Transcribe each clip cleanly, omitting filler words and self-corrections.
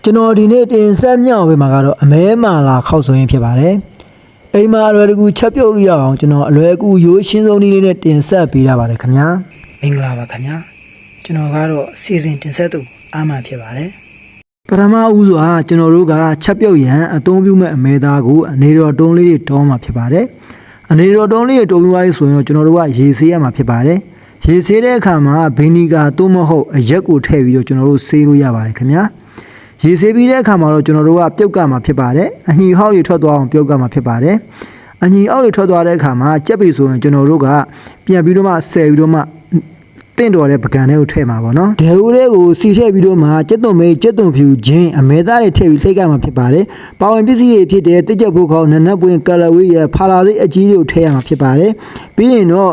ကျွန်တော်ဒီနေ့တင်ဆက်မြောက်ဝေးမှာကတော့အမဲမာလာခောက်ဆိုရင်ဖြစ်ပါတယ်အိမ်မှာအလွယ်တကူချက်ပြုတ်လို့ရအောင်ကျွန်တော်အလွယ်ကူရိုးရှင်းဆုံးနည်းလေးနဲ့တင်ဆက်ပေးရပါတယ်ခင်ဗျာမင်္ဂလာပါခင်ဗျာကျွန်တော်ကတော့စီစဉ်တင်ဆက်သူအာမန်ဖြစ်ပါတယ်ပထမဦးစွာကျွန်တော်တို့ကချက်ပြုတ်ရန်အသုံးပြုမဲ့အမဲသားကိုအနေတော်တုံးလေးတွေတောင်းမှာဖြစ်ပါတယ်အနေတော်တုံးလေးတွေတုံးပြီးသွားပြီဆိုရင်ကျွန်တော်တို့ကရေဆေးရမှာဖြစ်ပါတယ်ရေဆေးတဲ့အခါမှာဗီနီဂါသို့မဟုတ်အရက်ကိုထည့်ပြီးတော့ကျွန်တော်တို့ဆေးလို့ရပါတယ်ခင်ဗျာရေဆေးပြီးတဲ့အခါမှာတော့ကျွန်တော်တို့ကပြုတ်ကမှာဖြစ်ပါတယ်အညီဟောက်တွေထွက်သွားအောင်ပြုတ်ကမှာဖြစ်ပါတယ်အညီအောက်တွေထွက်သွားတဲ့အခါမှာကြက်ပြီဆိုရင်ကျွန်တော်တို့ကပြန်ပြီးတော့မှဆယ်ပြီးတော့မှတင့်တော်တဲ့ပကံတွေကိုထည့်မှာပေါ့နော်ဒဲဦးတွေကိုစီထည့်ပြီးတော့မှကြက်သွန်မေးကြက်သွန်ဖြူချင်းအမဲသားတွေထည့်ပြီးလှိတ်ကမှာဖြစ်ပါတယ်ပါဝင်ပစ္စည်းတွေဖြစ်တဲ့တစ်ကြက်ဖို့ခေါင်းနနက်ပွင့်ကလဝေးရဖာလာစိတ်အကြီးတွေကိုထည့်ရမှာဖြစ်ပါတယ်ပြီးရင်တော့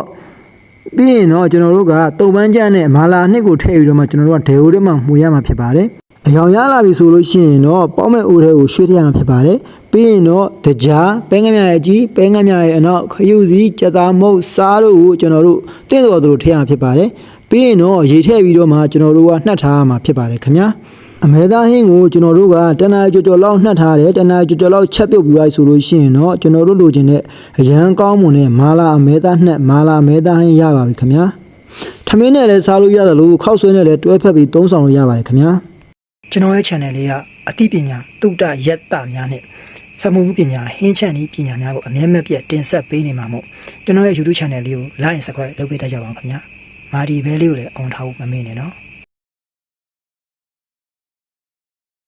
ကျွန်တော်တို့ကတုံပန်းကြက်နဲ့မာလာနှစ်ကိုထည့်ပြီးတော့မှကျွန်တော်တို့ကဒဲဦးတွေမှာမှုရမှာဖြစ်ပါတယ်အယောင်ရလာပြီဆိုလို့ရှိရင်တော့ပေါင်းမဲ့အိုးတွေကိုရွှေ့ထည့်ရမှာဖြစ်ပါတယ်ပြီးရင်တော့တကြားပဲငမြရဲ့အကြီးပဲငမြရဲ့အနောက်ခရုစီကြက်သားမုတ်စားတို့ကိုကျွန်တော်တို့တင့်တော်တို့ထည့်ရမှာဖြစ်ပါတယ်ပြီးရင်တော့ရေထည့်ပြီးတော့မှကျွန်တော်တို့ကနှက်ထားရမှာဖြစ်ပါတယ်ခင်ဗျာအမဲသားဟင်းကိုကျွန်တော်တို့ကတနားကြော်လောက်နှက်ထားတယ်တနားကြော်လောက်ချက်ပြုတ်ပြီးသွားဆိုလို့ရှိရင်တော့ကျွန်တော်တို့လိုချင်တဲ့အရန်ကောင်းမွန်တဲ့မာလာအမဲသားနှက်မာလာအမဲသားဟင်းရပါပြီခင်ဗျာထမင်းနဲ့လည်းစားလို့ရတယ်လို့ခောက်ဆွဲနဲ့လည်းတွဲဖက်ပြီးသုံးဆောင်လို့ရပါတယ်ခင်ဗျာကျွန်တော်ရဲ့ channel လေးကအသိပညာသုတယတ္တများနဲ့စမှုပညာဟင်းချက်နည်းပညာများကိုအမြဲမပြတ်တင်ဆက်ပေးနေမှာမို့ကျွန်တော်ရဲ့ YouTube channel လေးကို like and subscribe လုပ်ပေးတတ်ကြပါအောင်ခင်ဗျာမာဒီဘဲလေးကိုလည်းအောင်ထားဖို့မမေ့နဲ့နော်